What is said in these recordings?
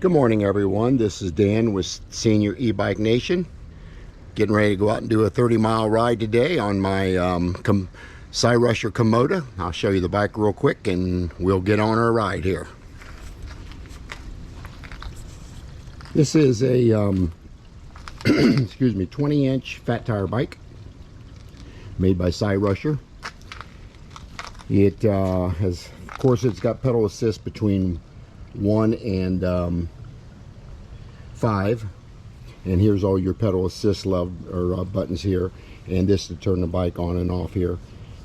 Good morning, everyone. This is Dan with Senior E-Bike Nation. Getting ready to go out and do a 30-mile ride today on my Cyrusher Kommoda. I'll show you the bike real quick and we'll get on our ride here. This is a excuse me, 20-inch fat tire bike made by Cyrusher. It has, of course, it's got pedal assist between 1 and 5, and here's all your pedal assist buttons here, and this to turn the bike on and off here.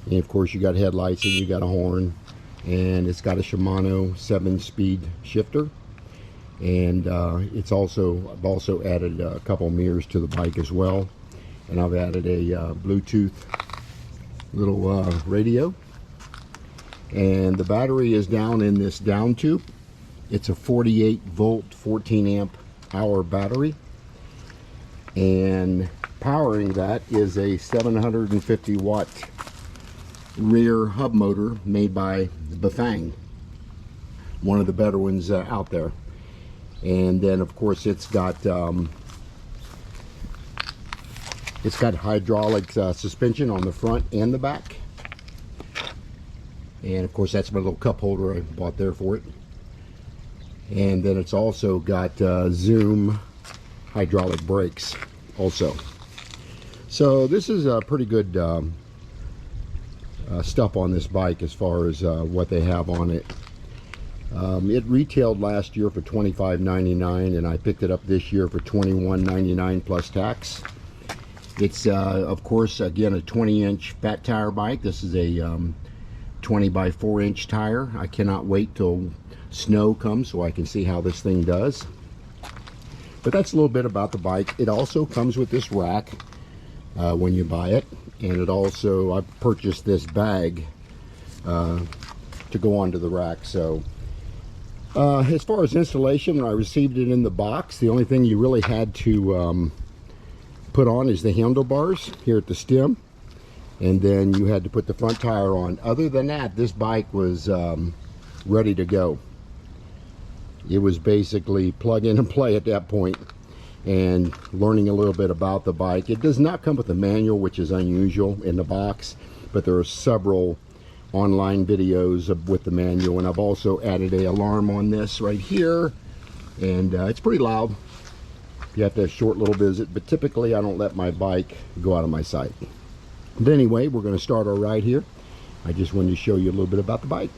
And of course you got headlights and you got a horn, and it's got a Shimano 7-speed shifter, and I've also added a couple mirrors to the bike as well, and I've added a Bluetooth little radio, and the battery is down in this down tube. It's a 48 volt 14 amp hour battery, and powering that is a 750 watt rear hub motor made by Having, one of the better ones out there. And then of course it's got hydraulic suspension on the front and the back, and of course that's my little cup holder I bought there for it. And then it's also got Zoom hydraulic brakes also. So this is a pretty good stuff on this bike as far as what they have on it. It retailed last year for $25.99, and I picked it up this year for $21.99 plus tax. It's of course, again, a 20-inch fat tire bike. This is a 20 by 4-inch tire. I cannot wait till snow comes so I can see how this thing does. But that's a little bit about the bike. It also comes with this rack when you buy it, and it also, I purchased this bag to go onto the rack. So as far as installation, when I received it in the box, the only thing you really had to put on is the handlebars here at the stem, and then you had to put the front tire on. Other than that, this bike was ready to go. It was basically plug in and play at that point, and learning a little bit about the bike. It does not come with a manual, which is unusual in the box, but there are several online videos with the manual, and I've also added an alarm on this right here, and it's pretty loud. You have to have a short little visit, but typically I don't let my bike go out of my sight. But anyway, we're going to start our ride here. I just wanted to show you a little bit about the bike.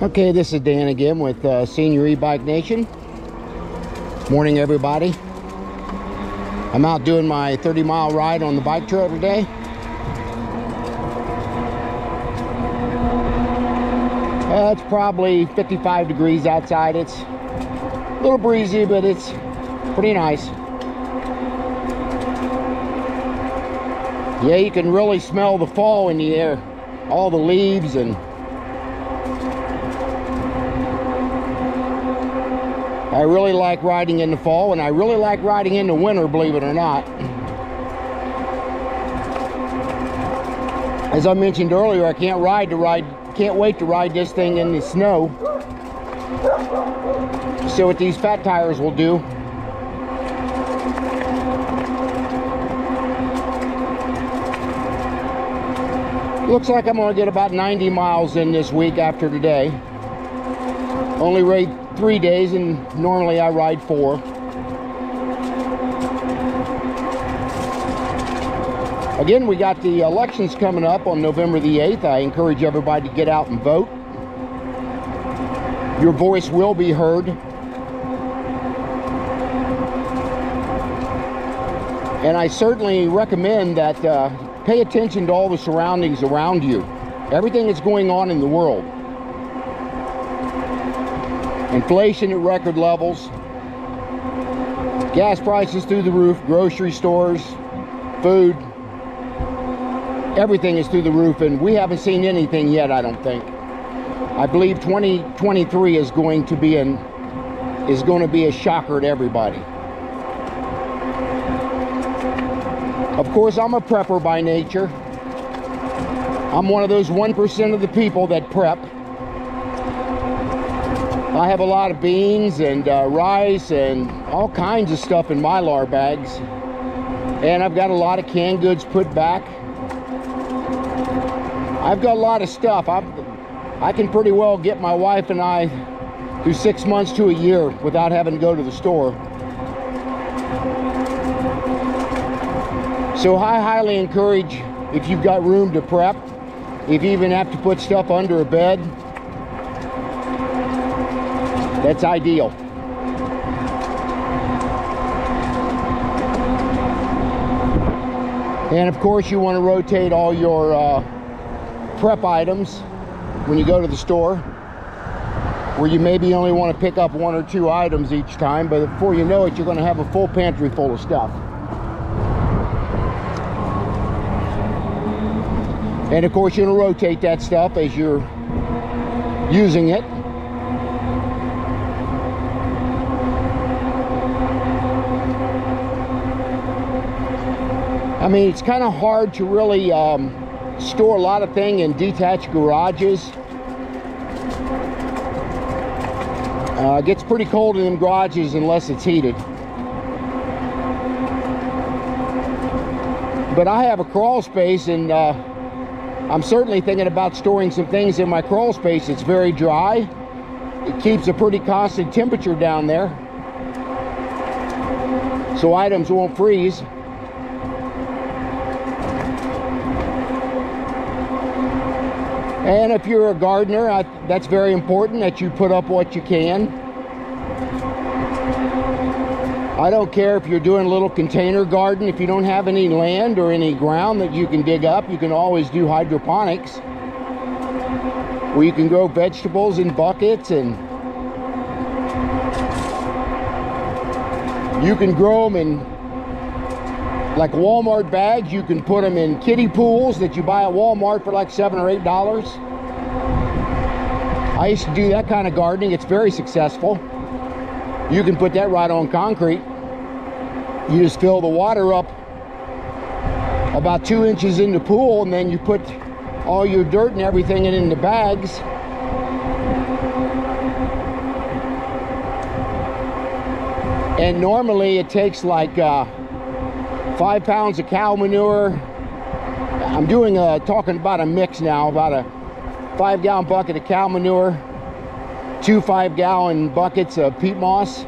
Okay, this is Dan again with Senior E-Bike Nation. Morning, everybody. I'm out doing my 30-mile ride on the bike trail today. It's probably 55 degrees outside. It's a little breezy, but it's pretty nice. Yeah, you can really smell the fall in the air. All the leaves, and I really like riding in the fall, and I really like riding in the winter, believe it or not. As I mentioned earlier, I can't wait to ride this thing in the snow. See what these fat tires will do. Looks like I'm gonna get about 90 miles in this week after today. Only ride 3 days, and normally I ride 4. Again, we got the elections coming up on November the 8th. I encourage everybody to get out and vote. Your voice will be heard. And I certainly recommend that pay attention to all the surroundings around you. Everything that's going on in the world. Inflation at record levels, gas prices through the roof, grocery stores, food, everything is through the roof, and we haven't seen anything yet, I don't think. I believe 2023 is going to be a shocker to everybody. Of course, I'm a prepper by nature. I'm one of those 1% of the people that prep. I have a lot of beans and rice and all kinds of stuff in my lar bags. And I've got a lot of canned goods put back. I've got a lot of stuff. I can pretty well get my wife and I through 6 months to a year without having to go to the store. So I highly encourage, if you've got room to prep, if you even have to put stuff under a bed, that's ideal. And of course you want to rotate all your prep items when you go to the store, where you maybe only want to pick up 1 or 2 items each time, but before you know it, you're going to have a full pantry full of stuff. And of course you're going to rotate that stuff as you're using it. I mean, it's kind of hard to really store a lot of things in detached garages. It gets pretty cold in them garages unless it's heated. But I have a crawl space, and I'm certainly thinking about storing some things in my crawl space. It's very dry. It keeps a pretty constant temperature down there, so items won't freeze. And if you're a gardener, that's very important that you put up what you can. I don't care if you're doing a little container garden. If you don't have any land or any ground that you can dig up, you can always do hydroponics, where you can grow vegetables in buckets, and you can grow them in like Walmart bags. You can put them in kiddie pools that you buy at Walmart for like $7 or $8. I used to do that kind of gardening. It's very successful. You can put that right on concrete. You just fill the water up about 2 inches in the pool, and then you put all your dirt and everything in the bags. And normally it takes like 5 pounds of cow manure. I'm doing talking about a mix now, about a 5-gallon bucket of cow manure, 2 5-gallon buckets of peat moss.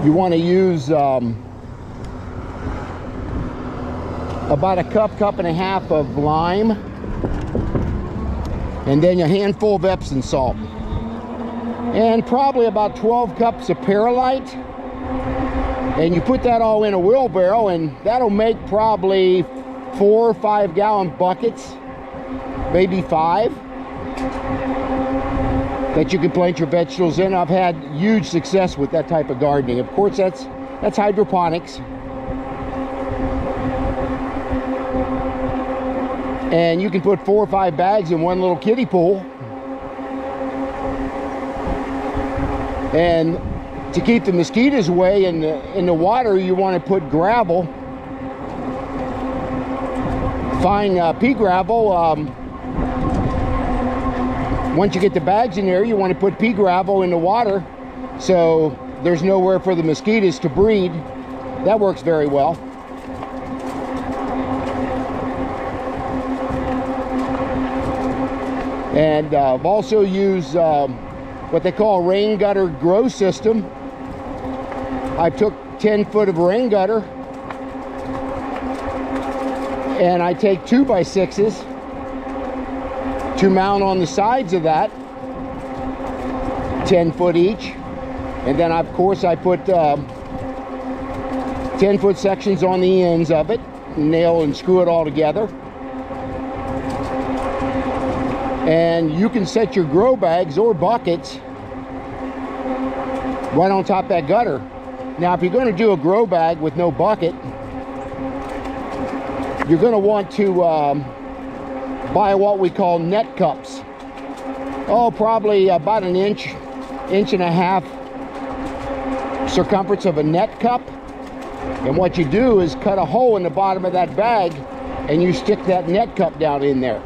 You want to use about a cup and a half of lime, and then a handful of Epsom salt, and probably about 12 cups of perlite. And you put that all in a wheelbarrow, and that'll make probably 4 or 5-gallon buckets, maybe 5, that you can plant your vegetables in. I've had huge success with that type of gardening. Of course, that's hydroponics. And you can put 4 or 5 bags in one little kiddie pool. And to keep the mosquitoes away in the water, you want to put gravel, fine pea gravel. Once you get the bags in there, you want to put pea gravel in the water, so there's nowhere for the mosquitoes to breed. That works very well. And I've also used what they call a rain gutter grow system. I took 10 foot of rain gutter, and I take 2x6s to mount on the sides of that, 10 foot each. And then of course I put 10 foot sections on the ends of it, nail and screw it all together. And you can set your grow bags or buckets right on top of that gutter. Now, if you're going to do a grow bag with no bucket, you're going to want to buy what we call net cups. Oh, probably about an inch and a half circumference of a net cup. And what you do is cut a hole in the bottom of that bag, and you stick that net cup down in there.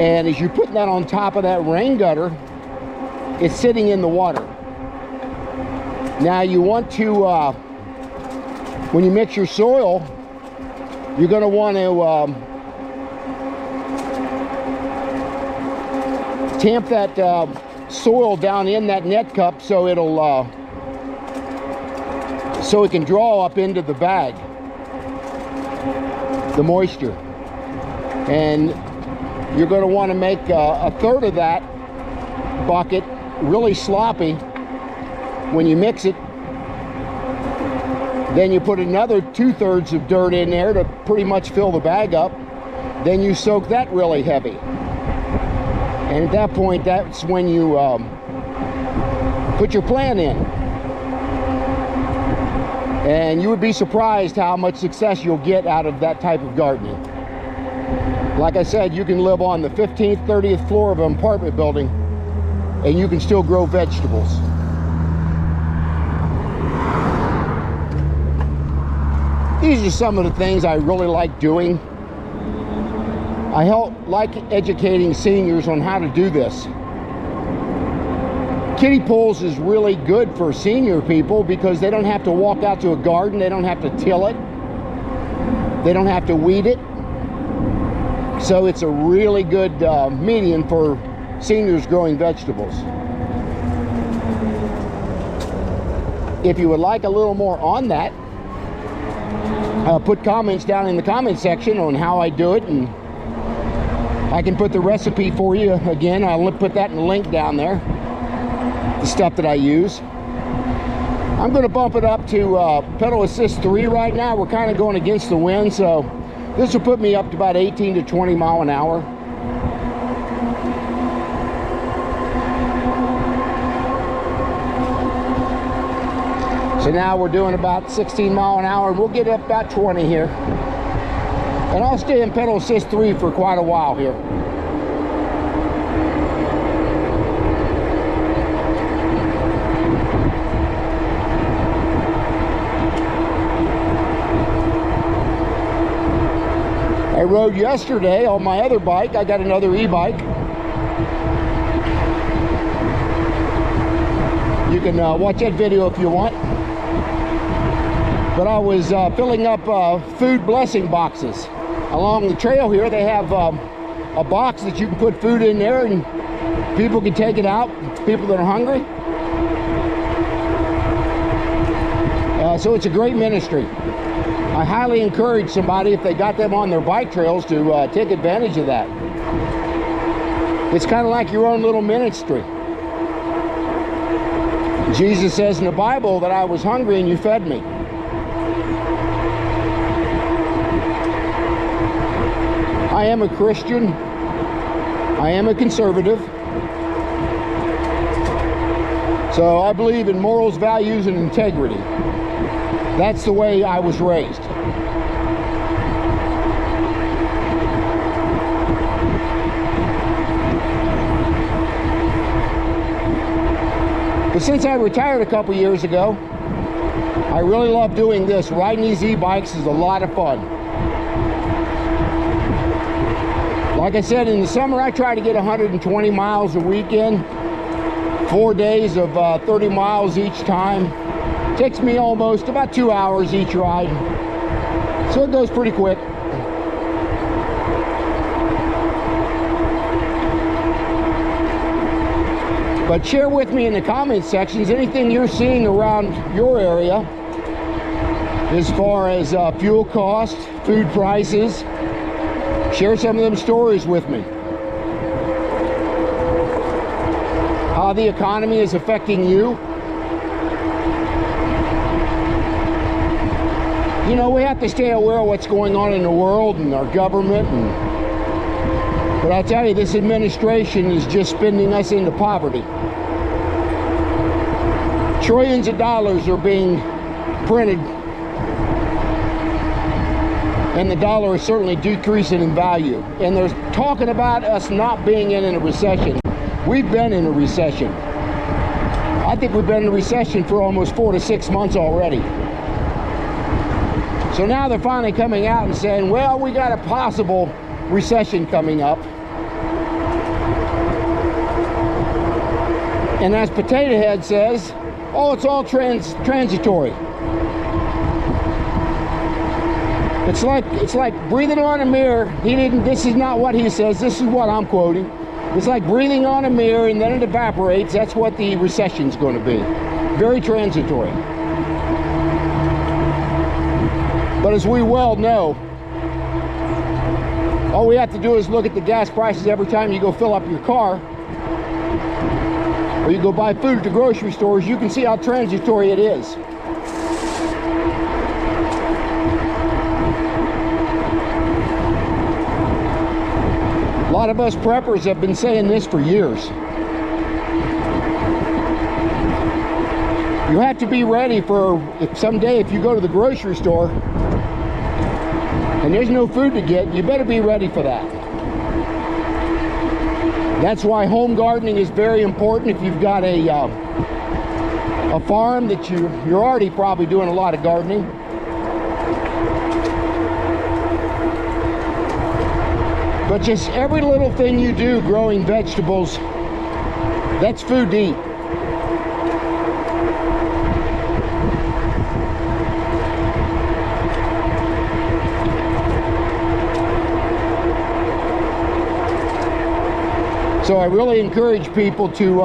And as you're putting that on top of that rain gutter, it's sitting in the water. Now you want to, when you mix your soil, you're going to want to tamp that soil down in that net cup so it'll so it can draw up into the bag the moisture. And you're going to want to make a third of that bucket really sloppy when you mix it. Then you put another 2/3 of dirt in there to pretty much fill the bag up. Then you soak that really heavy. And at that point, that's when you put your plant in. And you would be surprised how much success you'll get out of that type of gardening. Like I said, you can live on the 15th, 30th floor of an apartment building and you can still grow vegetables. These are some of the things I really like doing. I like educating seniors on how to do this. Kiddie pools is really good for senior people because they don't have to walk out to a garden, they don't have to till it, they don't have to weed it. So it's a really good medium for seniors growing vegetables. If you would like a little more on that, put comments down in the comment section on how I do it, and I can put the recipe for you. Again, I'll put that in the link down there, the stuff that I use. I'm going to bump it up to pedal assist 3 right now. We're kind of going against the wind, so this will put me up to about 18 to 20 mile an hour. So now we're doing about 16 mile an hour, and we'll get up about 20 here. And I'll stay in pedal assist 3 for quite a while here. I rode yesterday on my other bike. I got another e-bike. You can watch that video if you want. But I was filling up food blessing boxes. Along the trail here, they have a box that you can put food in there and people can take it out, people that are hungry. So it's a great ministry. I highly encourage somebody, if they got them on their bike trails, to take advantage of that. It's kind of like your own little ministry. Jesus says in the Bible that I was hungry and you fed me. I am a Christian. I am a conservative. So I believe in morals, values, and integrity. That's the way I was raised. But since I retired a couple years ago, I really love doing this. Riding these e-bikes is a lot of fun. Like I said, in the summer I try to get 120 miles a weekend, 4 days of 30 miles each time. Takes me almost about 2 hours each ride, so it goes pretty quick. But share with me in the comment sections anything you're seeing around your area as far as fuel costs, food prices. Share some of them stories with me. How the economy is affecting you. You know, we have to stay aware of what's going on in the world and our government. But I'll tell you, this administration is just spending us into poverty. Trillions of dollars are being printed, and the dollar is certainly decreasing in value. And they're talking about us not being in a recession. We've been in a recession. I think we've been in a recession for almost 4 to 6 months already. So now they're finally coming out and saying, well, we got a possible recession coming up. And as Potato Head says, oh, it's all transitory. It's like breathing on a mirror. This is not what he says, this is what I'm quoting. It's like breathing on a mirror and then it evaporates. That's what the recession's going to be. Very transitory. But as we well know, all we have to do is look at the gas prices every time you go fill up your car, or you go buy food at the grocery stores. You can see how transitory it is. A lot of us preppers have been saying this for years. You have to be ready for if someday if you go to the grocery store and there's no food to get, you better be ready for that. That's why home gardening is very important. If you've got a farm that you're already probably doing a lot of gardening. But just every little thing you do growing vegetables, that's food to eat. So I really encourage people to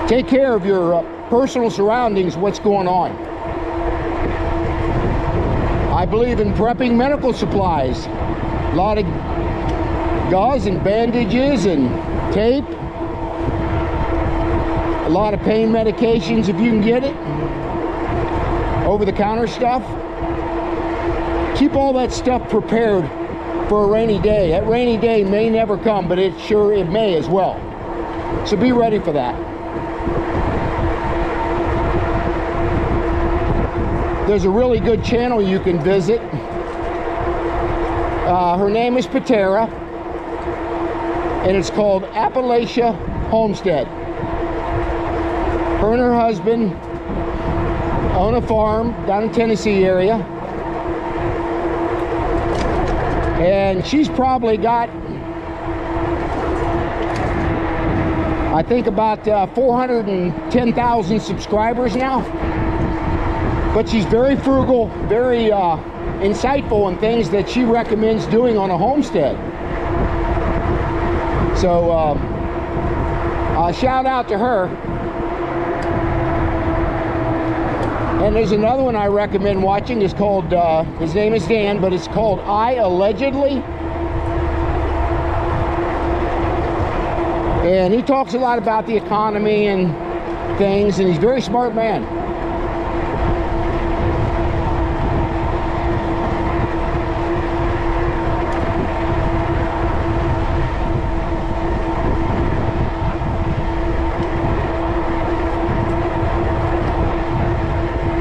take care of your personal surroundings, what's going on. I believe in prepping medical supplies. A lot of gauze and bandages and tape. A lot of pain medications if you can get it. Over-the-counter stuff. Keep all that stuff prepared for a rainy day. That rainy day may never come, but it may as well. So be ready for that. There's a really good channel you can visit. Her name is Patera, and it's called Appalachia Homestead. Her and her husband own a farm down in Tennessee area. And she's probably got, I think, about 410,000 subscribers now. But she's very frugal, very insightful in things that she recommends doing on a homestead. So shout out to her. And there's another one I recommend watching. It's called, his name is Dan, but it's called I Allegedly. And he talks a lot about the economy and things, and he's a very smart man.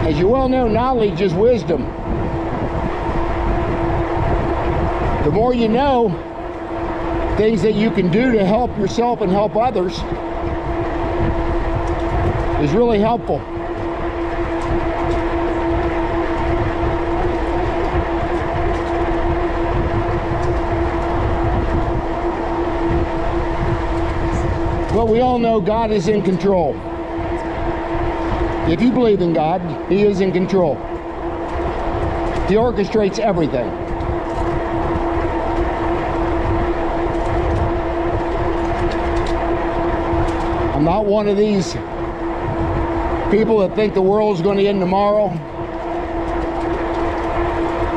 As you well know, knowledge is wisdom. The more you know, things that you can do to help yourself and help others is really helpful. But we all know God is in control. If you believe in God, He is in control. He orchestrates everything. I'm not one of these people that think the world's going to end tomorrow.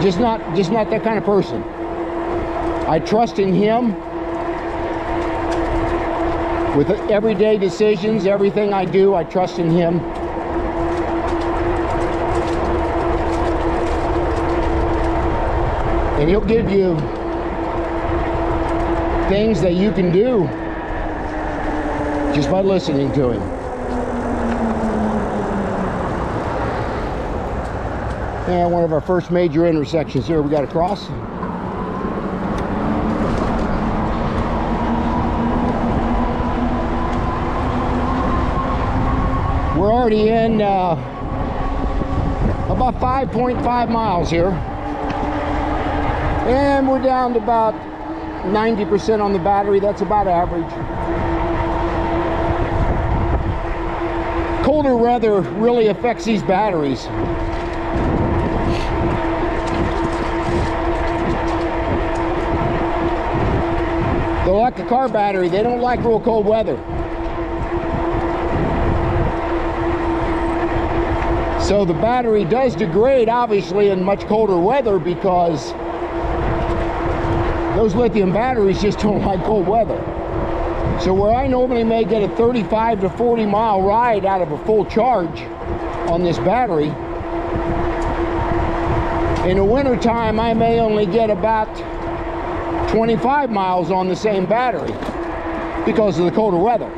Just not that kind of person. I trust in Him with everyday decisions, everything I do, I trust in Him. And He'll give you things that you can do just by listening to Him. And one of our first major intersections here we got to cross. We're already in about 5.5 miles here. And we're down to about 90% on the battery. That's about average. colder weather really affects these batteries. They're like a car battery. They don't like real cold weather. So the battery does degrade, obviously, in much colder weather because those lithium batteries just don't like cold weather. So where I normally may get a 35 to 40 mile ride out of a full charge on this battery, in the winter time I may only get about 25 miles on the same battery because of the colder weather.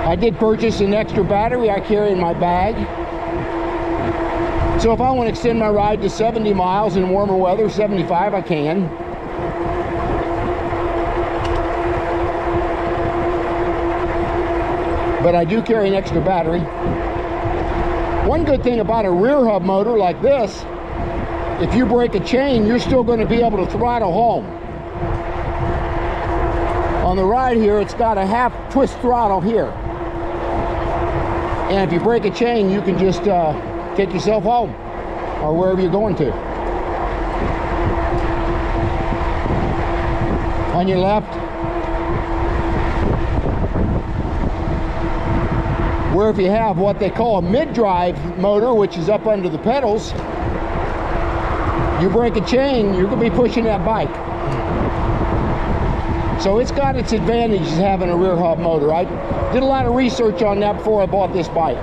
I did purchase an extra battery I carry in my bag. So if I want to extend my ride to 70 miles in warmer weather, 75, I can. But I do carry an extra battery. One good thing about a rear hub motor like this, if you break a chain, you're still going to be able to throttle home. On the ride here, it's got a half twist throttle here. And if you break a chain, you can just take yourself home or wherever you're going to. On your left, where if you have what they call a mid-drive motor, which is up under the pedals, you break a chain, you're going to be pushing that bike. So it's got its advantages having a rear hub motor. I did a lot of research on that before I bought this bike.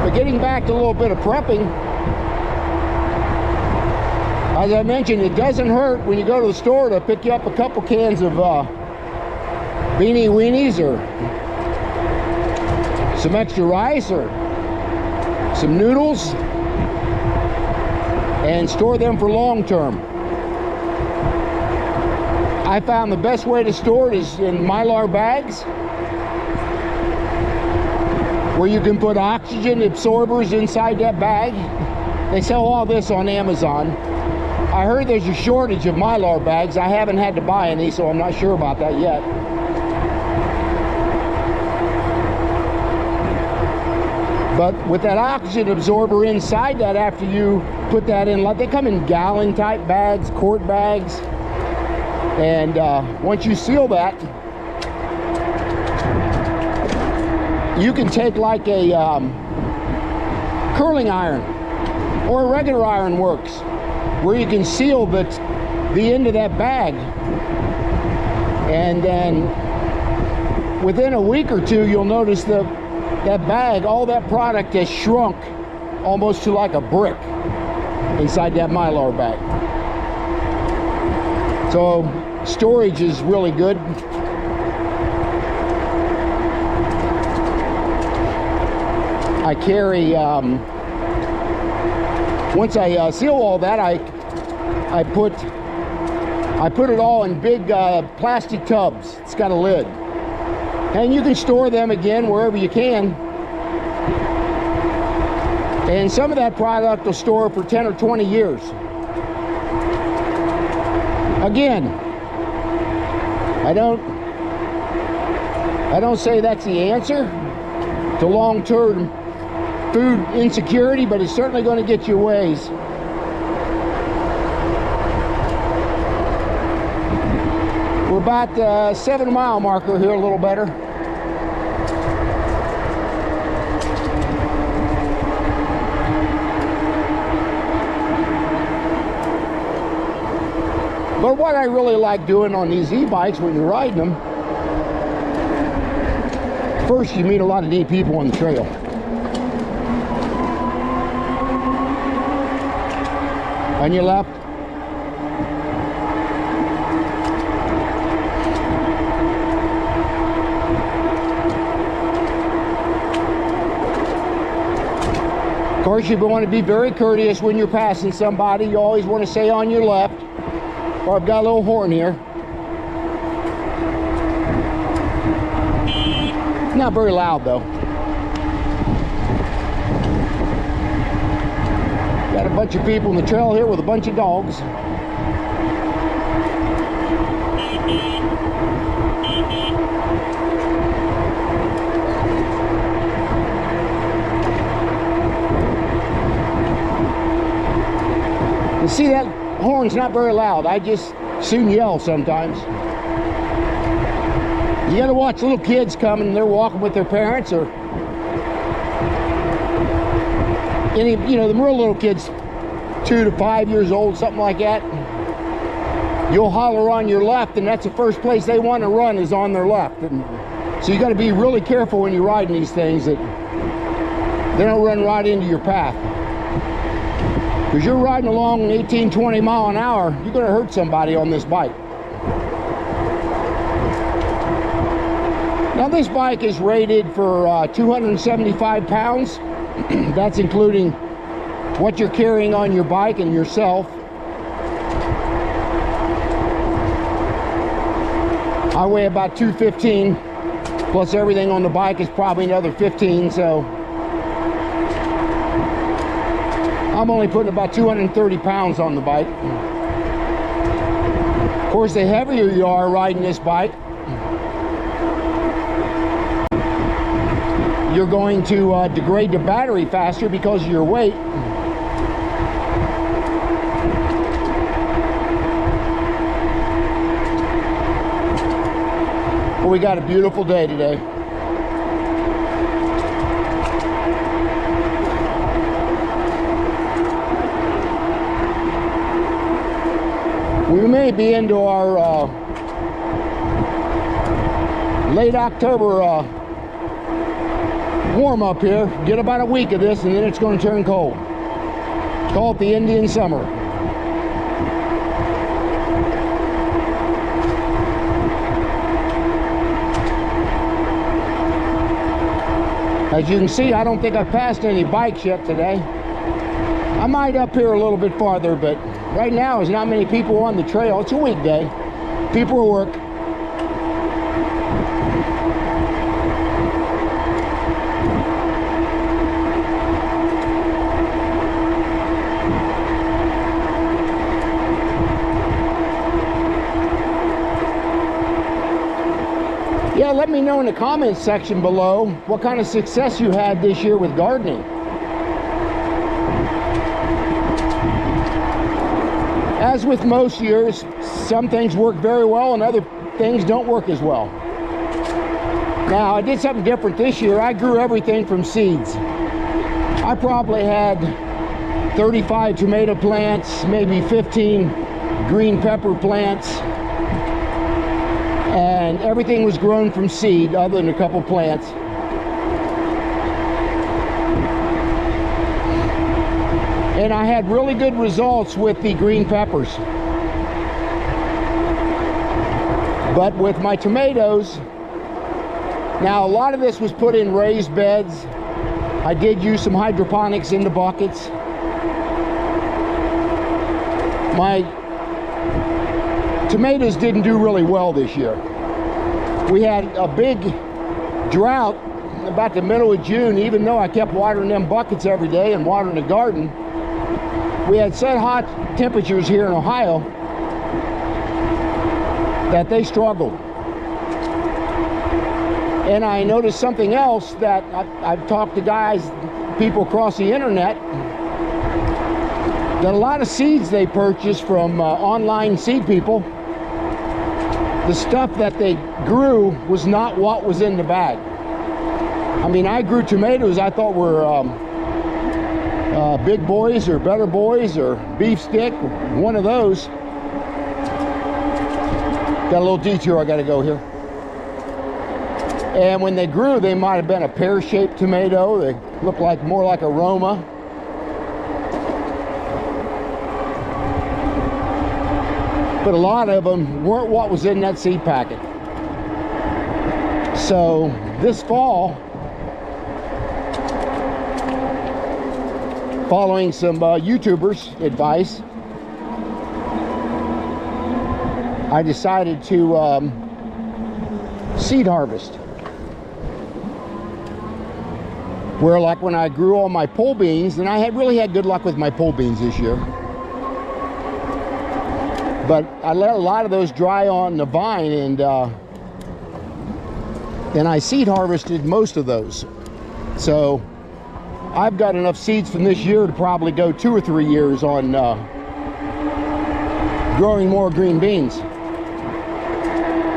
But getting back to a little bit of prepping, as I mentioned, it doesn't hurt when you go to the store to pick you up a couple cans of beanie weenies or some extra rice or some noodles and store them for long term. I found the best way to store it is in Mylar bags where you can put oxygen absorbers inside that bag. They sell all this on Amazon. I heard there's a shortage of Mylar bags. I haven't had to buy any, so I'm not sure about that yet. But with that oxygen absorber inside that, after you put that in, like they come in gallon type bags, quart bags, and once you seal that, you can take like a curling iron or a regular iron works, where you can seal the end of that bag, and then within a week or two you'll notice that bag, all that product has shrunk almost to like a brick inside that Mylar bag. So storage is really good. I carry, once I seal all that, I put it all in big plastic tubs. It's got a lid. And you can store them again wherever you can. And some of that product will store for 10 or 20 years. Again, I don't say that's the answer to long-term food insecurity, but it's certainly going to get you a ways. We're about the 7 mile marker here, a little better. But what I really like doing on these e-bikes when you're riding them, first you meet a lot of neat people on the trail. On your left, of course, you want to be very courteous when you're passing somebody. You always want to say on your left, or I've got a little horn here. Not very loud though. Got a bunch of people in the trail here with a bunch of dogs. You see, that horn's not very loud. I just soon yell sometimes. You gotta watch little kids coming, they're walking with their parents, or any, you know, the real little kids, 2 to 5 years old, something like that. You'll holler on your left, and that's the first place they want to run, is on their left. And so you got to be really careful when you're riding these things that they don't run right into your path. Because you're riding along 18, 20 mile an hour, you're going to hurt somebody on this bike. Now this bike is rated for 275 pounds. That's including what you're carrying on your bike and yourself. I weigh about 215, plus everything on the bike is probably another 15, so I'm only putting about 230 pounds on the bike. Of course, the heavier you are riding this bike, you're going to degrade the battery faster because of your weight. But we got a beautiful day today. We may be into our late October warm up here. Get about a week of this and then it's going to turn cold. Call it the Indian summer. As you can see, I don't think I've passed any bikes yet today. I might up here a little bit farther, but right now there's not many people on the trail. It's a weekday. People are work. Yeah, let me know in the comments section below what kind of success you had this year with gardening. As with most years, some things work very well and other things don't work as well. Now, I did something different this year. I grew everything from seeds. I probably had 35 tomato plants, maybe 15 green pepper plants, and everything was grown from seed other than a couple plants. And I had really good results with the green peppers. But with my tomatoes, now a lot of this was put in raised beds. I did use some hydroponics in the buckets. My tomatoes didn't do really well this year. We had a big drought about the middle of June. Even though I kept watering them buckets every day and watering the garden, we had such hot temperatures here in Ohio that they struggled. And I noticed something else, that I've talked to guys, people across the internet, that a lot of seeds they purchase from online seed people, the stuff that they grew was not what was in the bag. I mean, I grew tomatoes I thought were big boys or better boys or beef stick, one of those. Got a little detour I got to go here. And when they grew, they might have been a pear-shaped tomato. They looked like more like a Roma. But a lot of them weren't what was in that seed packet. So this fall, following some YouTubers' advice, I decided to seed harvest. Where like when I grew all my pole beans, and I really had good luck with my pole beans this year, but I let a lot of those dry on the vine, and I seed harvested most of those. So I've got enough seeds from this year to probably go 2 or 3 years on growing more green beans.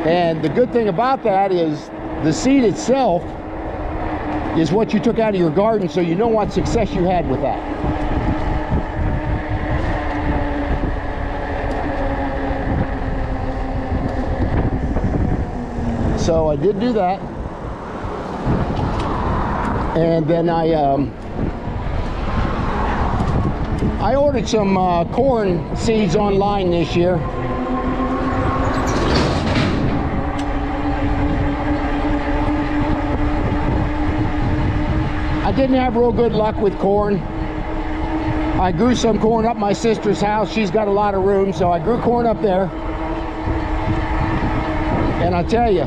And the good thing about that is the seed itself is what you took out of your garden, so you know what success you had with that. So I did do that. And then I ordered some corn seeds online this year. I didn't have real good luck with corn. I grew some corn up my sister's house. She's got a lot of room, so I grew corn up there. And I tell you,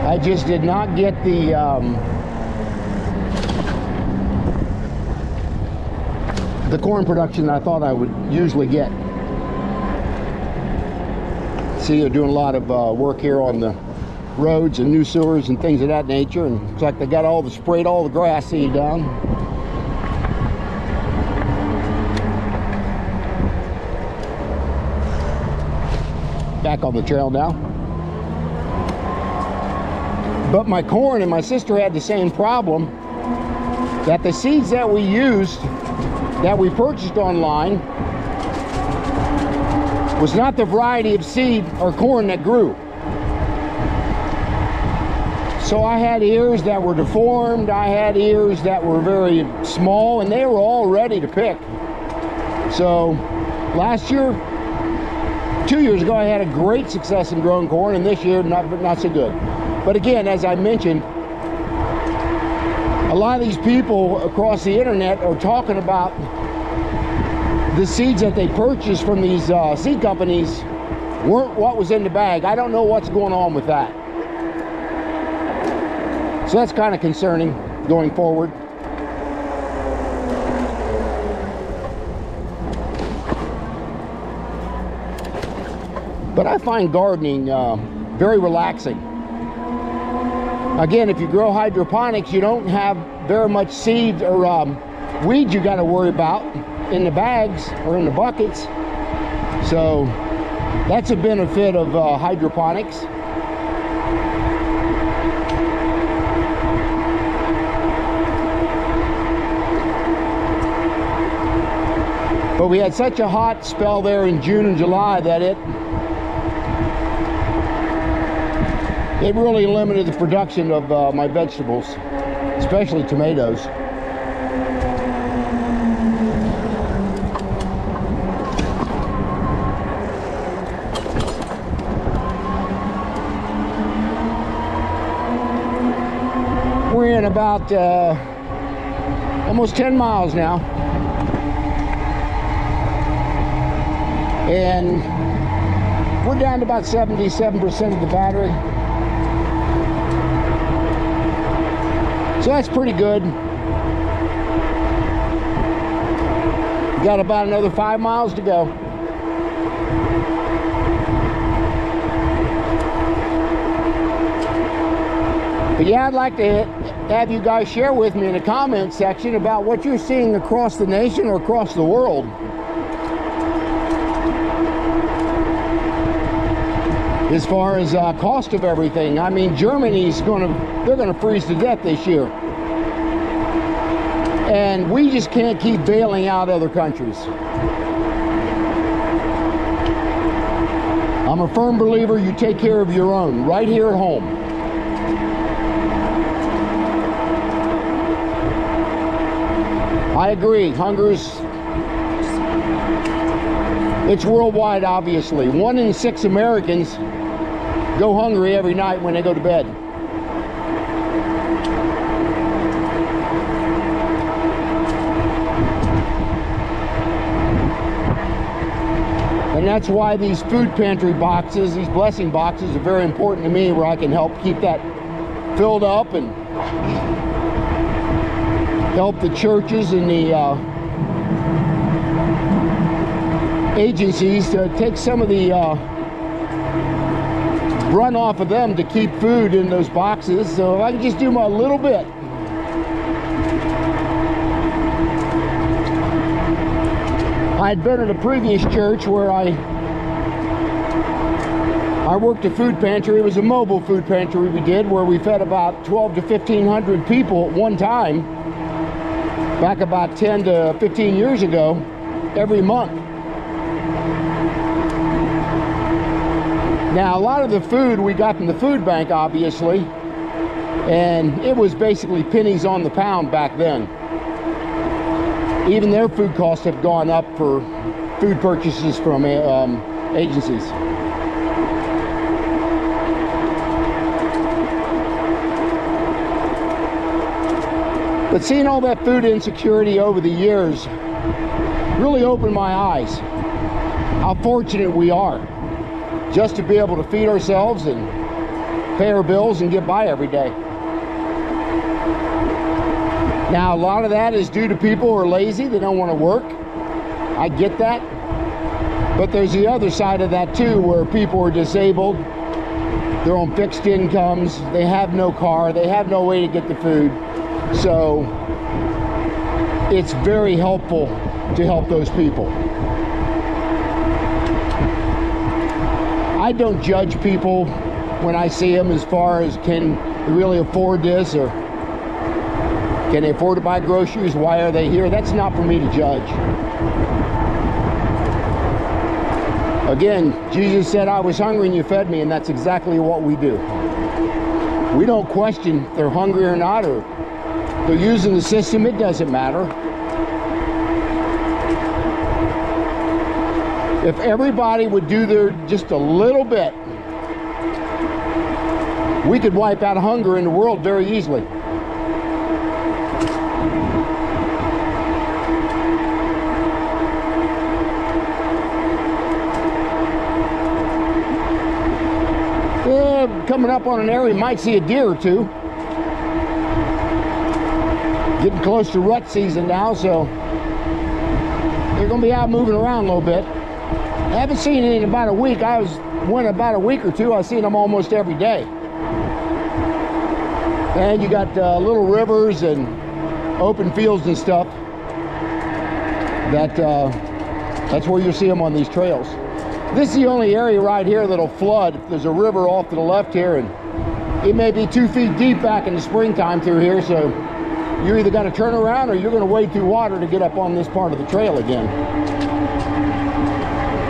I just did not get the corn production I thought I would usually get. See, they're doing a lot of work here on the roads and new sewers and things of that nature, and it's like they got sprayed all the grass seed down. Back on the trail now. But my corn, and my sister had the same problem, that the seeds that we used, that we purchased online, was not the variety of seed or corn that grew. So I had ears that were deformed, I had ears that were very small, and they were all ready to pick. So last year, 2 years ago, I had a great success in growing corn, and this year not so good. But again, as I mentioned, a lot of these people across the internet are talking about the seeds that they purchased from these seed companies weren't what was in the bag. I don't know what's going on with that. So that's kind of concerning going forward. But I find gardening very relaxing. Again, if you grow hydroponics, you don't have very much seed or weeds you got to worry about in the bags or in the buckets. So that's a benefit of hydroponics. But we had such a hot spell there in June and July that it really limited the production of my vegetables, especially tomatoes. We're in about almost 10 miles now. And we're down to about 77% of the battery. So that's pretty good. Got about another 5 miles to go. But yeah, I'd like to have you guys share with me in the comment section about what you're seeing across the nation or across the world. As far as cost of everything, I mean, Germany's they're gonna freeze to death this year. And we just can't keep bailing out other countries. I'm a firm believer you take care of your own, right here at home. I agree, it's worldwide, obviously. 1 in 6 Americans go hungry every night when they go to bed. And that's why these food pantry boxes, these blessing boxes, are very important to me, where I can help keep that filled up and help the churches and the agencies to take some of the run off of them to keep food in those boxes. So if I can just do my little bit. I had been at a previous church where I worked a food pantry. It was a mobile food pantry we did, where we fed about 12 to 1,500 people at one time, back about 10 to 15 years ago, every month. Now, a lot of the food we got from the food bank, obviously, and it was basically pennies on the pound back then. Even their food costs have gone up for food purchases from agencies. But seeing all that food insecurity over the years really opened my eyes how fortunate we are just to be able to feed ourselves and pay our bills and get by every day. Now, a lot of that is due to people who are lazy, they don't want to work. I get that. But there's the other side of that too, where people are disabled, they're on fixed incomes, they have no car, they have no way to get the food. So it's very helpful to help those people. I don't judge people when I see them as far as can they really afford this, or can they afford to buy groceries? Why are they here? That's not for me to judge. Again, Jesus said, I was hungry and you fed me, and that's exactly what we do. We don't question if they're hungry or not, or they're using the system. It doesn't matter. If everybody would do their just a little bit, we could wipe out hunger in the world very easily. Coming up on an area, you might see a deer or two. Getting close to rut season now, so they're going to be out moving around a little bit. I haven't seen it in about a week. Went about a week or two. I've seen them almost every day. And you got little rivers and open fields and stuff. That's where you'll see them on these trails. This is the only area right here that'll flood. There's a river off to the left here, and it may be 2 feet deep back in the springtime through here, so you're either going to turn around or you're going to wade through water to get up on this part of the trail again.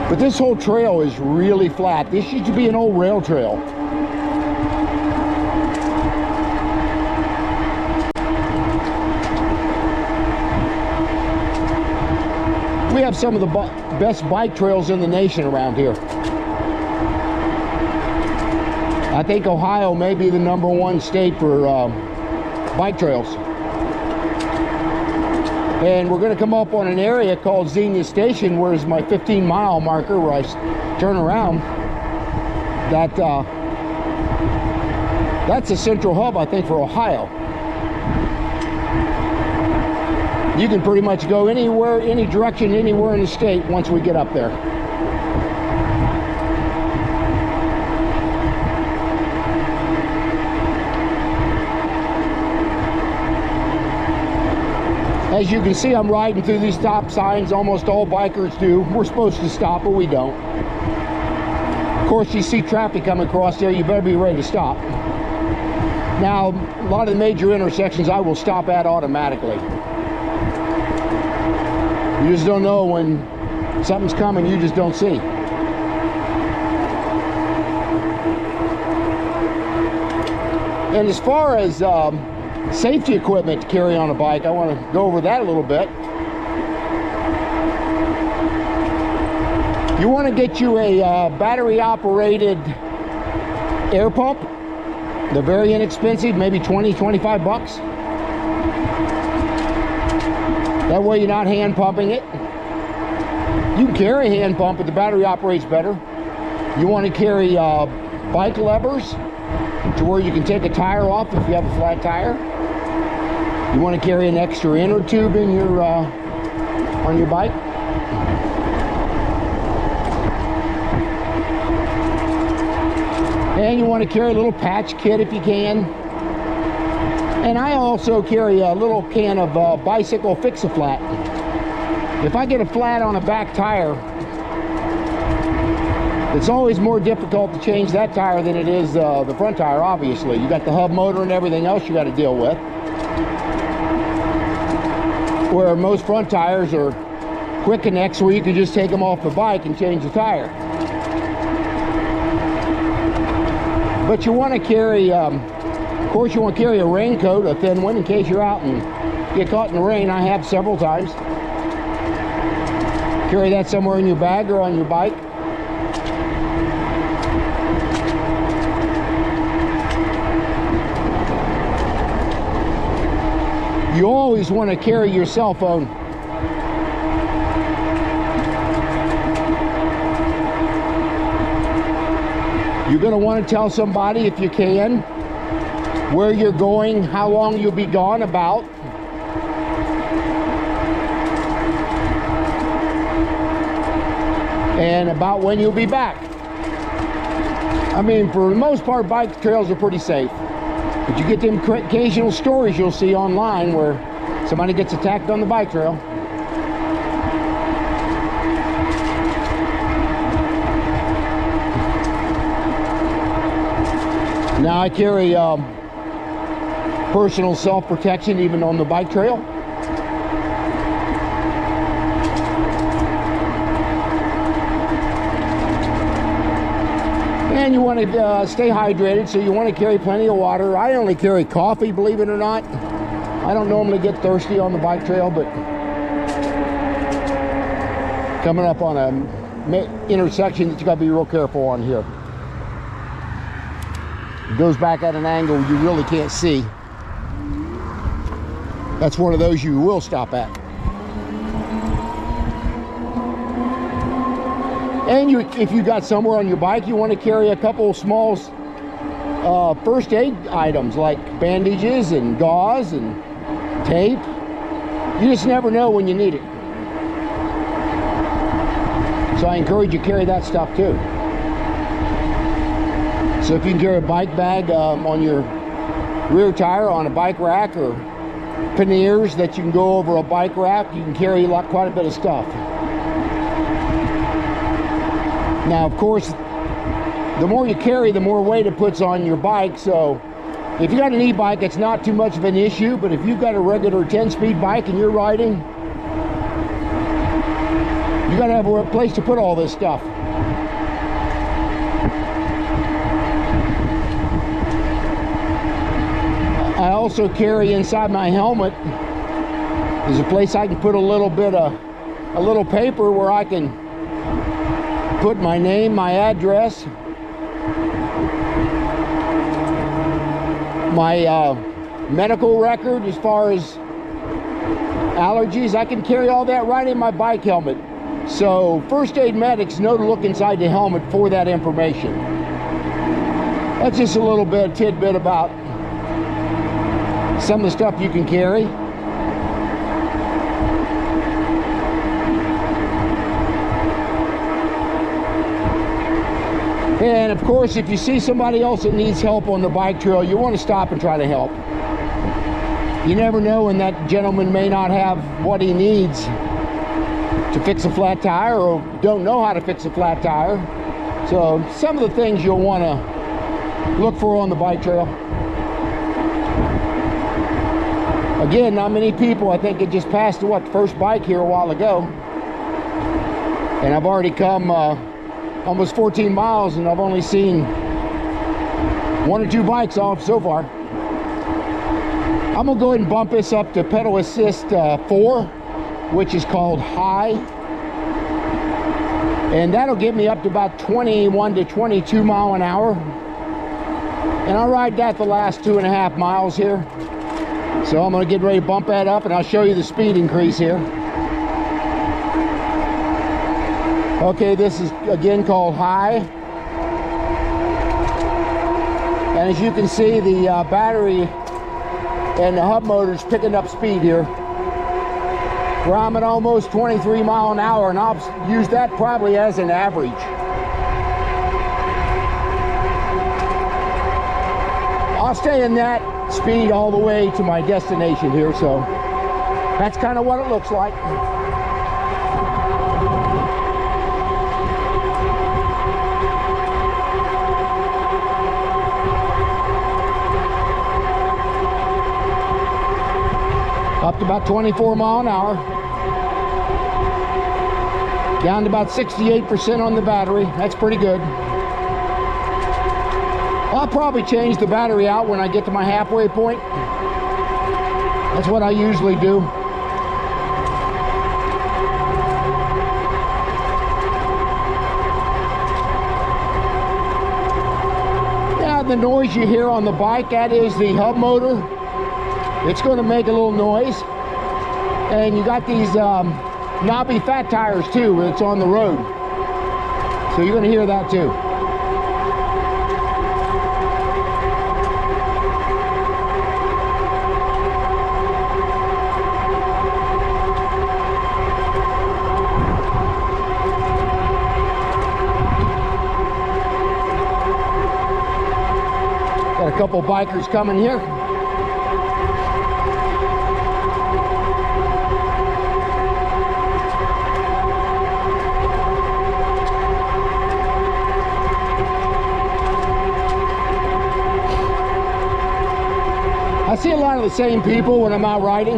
But this whole trail is really flat. This used to be an old rail trail. We have some of the best bike trails in the nation around here. I think Ohio may be the #1 state for bike trails. And we're going to come up on an area called Xenia Station, where is my 15-mile marker where I turn around. That's a central hub, I think, for Ohio. You can pretty much go anywhere, any direction, anywhere in the state once we get up there. As you can see, I'm riding through these stop signs. Almost all bikers do. We're supposed to stop, but we don't. Of course, you see traffic coming across there, you better be ready to stop. Now, a lot of the major intersections I will stop at automatically. You just don't know when something's coming, you just don't see. And as far as safety equipment to carry on a bike, I want to go over that a little bit. You want to get you a battery operated air pump. They're very inexpensive, maybe 20, 25 bucks. That way you're not hand pumping it. You can carry a hand pump, but the battery operates better. You want to carry bike levers. to where you can take a tire off if you have a flat tire. You want to carry an extra inner tube in your on your bike. And you want to carry a little patch kit if you can. And I also carry a little can of bicycle fix-a-flat. If I get a flat on a back tire, it's always more difficult to change that tire than it is the front tire, obviously. You got the hub motor and everything else you got to deal with. Where most front tires are quick connects where you can just take them off the bike and change the tire. But you want to carry, of course you want to carry a raincoat, a thin one, in case you're out and get caught in the rain. I have several times. Carry that somewhere in your bag or on your bike. You always want to carry your cell phone. You're going to want to tell somebody, if you can, where you're going, how long you'll be gone about. And about when you'll be back. I mean, for the most part, bike trails are pretty safe. But you get them occasional stories you'll see online where somebody gets attacked on the bike trail. Now I carry personal self-protection even on the bike trail. And you want to stay hydrated, so you want to carry plenty of water. I only carry coffee, believe it or not. I don't normally get thirsty on the bike trail, but coming up on a intersection that you got to be real careful on here. It goes back at an angle you really can't see. That's one of those you will stop at. And if you got somewhere on your bike, you want to carry a couple of small first aid items like bandages and gauze and tape. You just never know when you need it. So I encourage you to carry that stuff too. So if you can carry a bike bag on your rear tire on a bike rack, or panniers that you can go over a bike rack, you can carry quite a bit of stuff. Now, of course, the more you carry, the more weight it puts on your bike. So if you got an e-bike, it's not too much of an issue. But if you've got a regular 10-speed bike and you're riding, you got to have a place to put all this stuff. I also carry inside my helmet, there's a place I can put a little paper where I can put my name, my address, my medical record as far as allergies. I can carry all that right in my bike helmet. So first aid medics know to look inside the helmet for that information. That's just a little bit, tidbit about some of the stuff you can carry. And of course, if you see somebody else that needs help on the bike trail, you want to stop and try to help. You never know, and that gentleman may not have what he needs to fix a flat tire, or don't know how to fix a flat tire. So some of the things you'll want to look for on the bike trail. Again, not many people, I think it just passed the first bike here a while ago. And I've already come almost 14 miles and I've only seen 1 or 2 bikes off so far. I'm gonna go ahead and bump this up to pedal assist 4, which is called high. And that'll get me up to about 21 to 22 mile an hour. And I'll ride that the last 2.5 miles here. So I'm going to get ready to bump that up, and I'll show you the speed increase here. Okay, this is again called high. And as you can see, the battery and the hub motor is picking up speed here. Where I'm at almost 23 miles an hour, and I'll use that probably as an average. I'll stay in that speed all the way to my destination here, so that's kind of what it looks like. Up to about 24 miles an hour. Down to about 68% on the battery. That's pretty good. I'll probably change the battery out when I get to my halfway point. That's what I usually do. Now the noise you hear on the bike, that is the hub motor. It's going to make a little noise. And you got these knobby fat tires too when it's on the road. So you're going to hear that too. Got a couple bikers coming here. I see a lot of the same people when I'm out riding.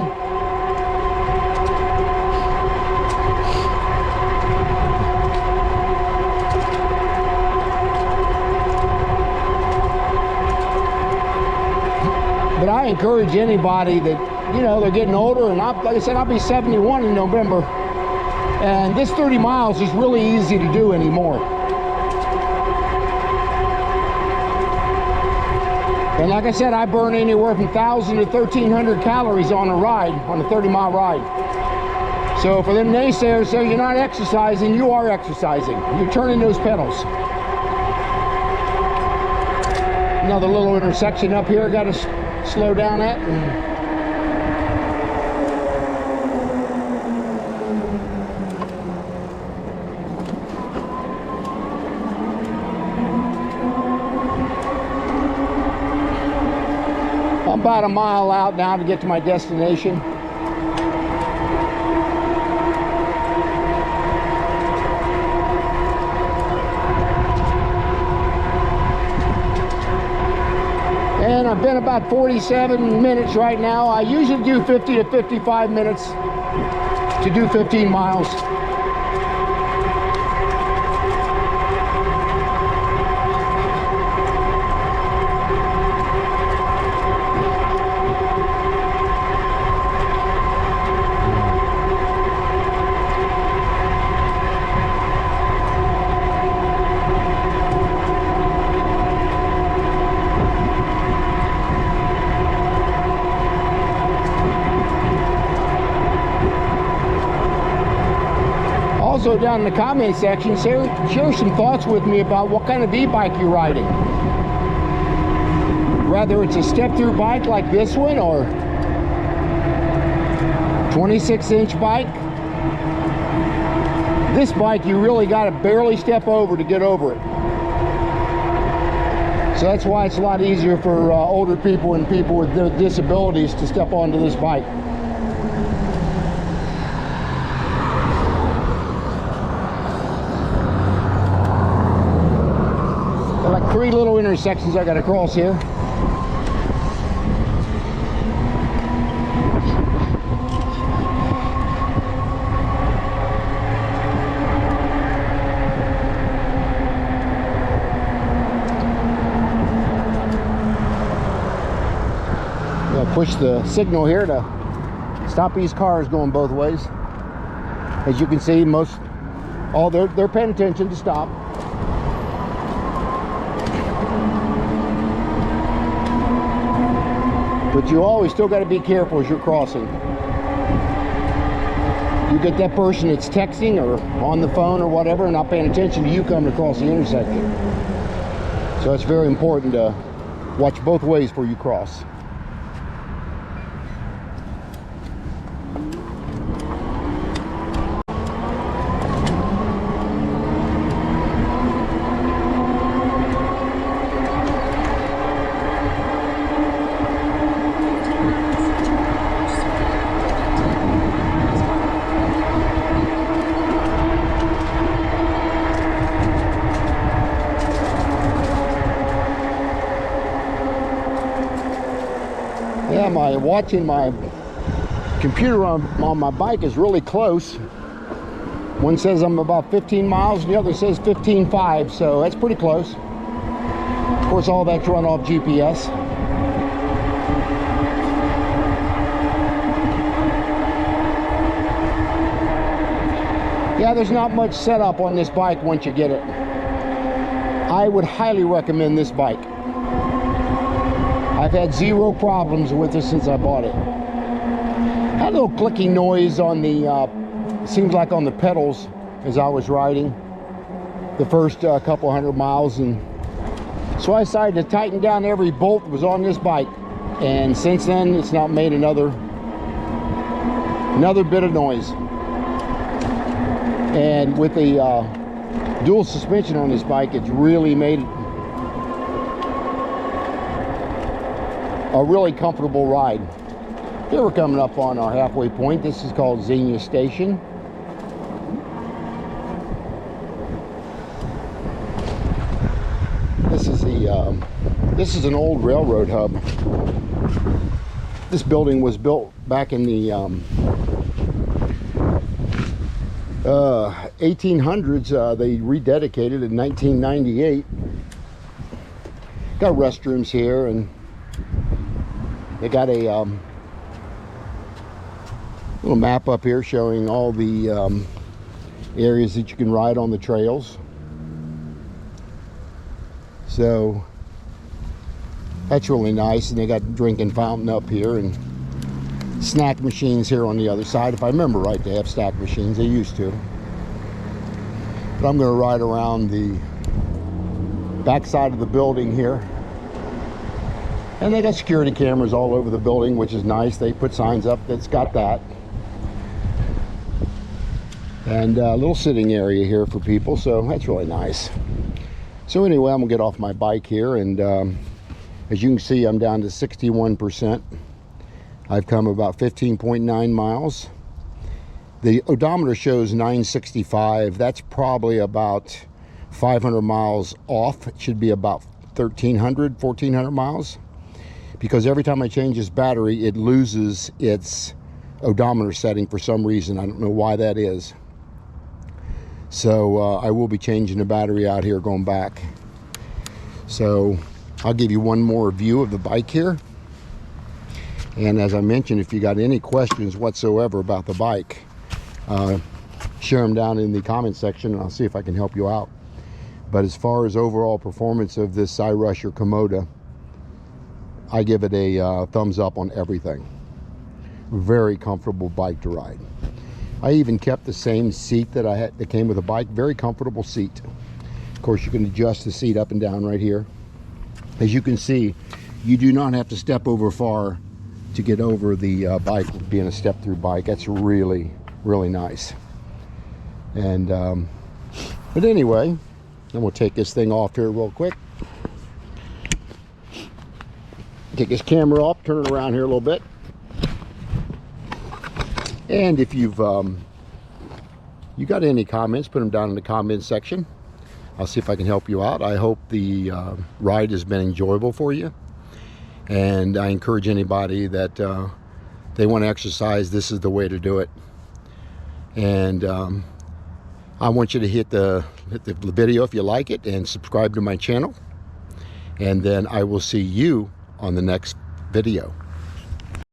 But I encourage anybody that, you know, they're getting older, and like I said, I'll be 71 in November, and this 30 miles is really easy to do anymore. And like I said, I burn anywhere from 1,000 to 1,300 calories on a ride, on a 30-mile ride. So for them naysayers say you're not exercising, you are exercising. You're turning those pedals. Another little intersection up here I got to slow down at. I'm about a mile out now to get to my destination. And I've been about 47 minutes right now. I usually do 50 to 55 minutes to do 15 miles. Also down in the comment section, share some thoughts with me about what kind of e-bike you're riding. Whether it's a step-through bike like this one, or 26-inch bike. This bike you really got to barely step over to get over it. So that's why it's a lot easier for older people and people with disabilities to step onto this bike. Like 3 little intersections I got to cross here. I'll push the signal here to stop these cars going both ways. As you can see, they're paying attention to stop. But you always still got to be careful as you're crossing. You get that person that's texting or on the phone or whatever and not paying attention to you coming across the intersection. So it's very important to Watch both ways before you cross. Yeah, watching my computer on my bike is really close. One says I'm about 15 miles, the other says 15.5, so that's pretty close. Of course, all that's run off GPS. Yeah, there's not much setup on this bike once you get it. I would highly recommend this bike. I've had zero problems with it since I bought it. Had a little clicking noise on the, seems like on the pedals as I was riding the first couple hundred miles, and so I decided to tighten down every bolt that was on this bike, and since then it's not made another bit of noise. And with the dual suspension on this bike, it's really made it a really comfortable ride. Here we're coming up on our halfway point. This is called Xenia Station. This is an old railroad hub. This building was built back in the 1800s. They rededicated in 1998. Got restrooms here, and they got a little map up here showing all the areas that you can ride on the trails. So that's really nice, and they got a drinking fountain up here and snack machines here on the other side. If I remember right, they have snack machines. They used to. But I'm going to ride around the back side of the building here. And they got security cameras all over the building, which is nice. They put signs up that's got that. And a little sitting area here for people, so that's really nice. So anyway, I'm going to get off my bike here, and as you can see, I'm down to 61%. I've come about 15.9 miles. The odometer shows 965. That's probably about 500 miles off. It should be about 1,400 miles. Because every time I change this battery, it loses its odometer setting for some reason. I don't know why that is. So I will be changing the battery out here going back. So I'll give you one more view of the bike here. And as I mentioned, if you got any questions whatsoever about the bike, share them down in the comment section, and I'll see if I can help you out. But as far as overall performance of this Cyrusher Kommoda, I give it a thumbs up on everything. Very comfortable bike to ride. I even kept the same seat that I had that came with the bike. Very comfortable seat. Of course, you can adjust the seat up and down right here. As you can see, you do not have to step over far to get over the bike, being a step-through bike. That's really, really nice. And but anyway, then we'll take this thing off here real quick. Take this camera off, turn it around here a little bit. And if you've you got any comments, put them down in the comment section. I'll see if I can help you out. I hope the ride has been enjoyable for you. And I encourage anybody that they want to exercise, this is the way to do it. And I want you to hit the video if you like it, and subscribe to my channel. And then I will see you on the next video.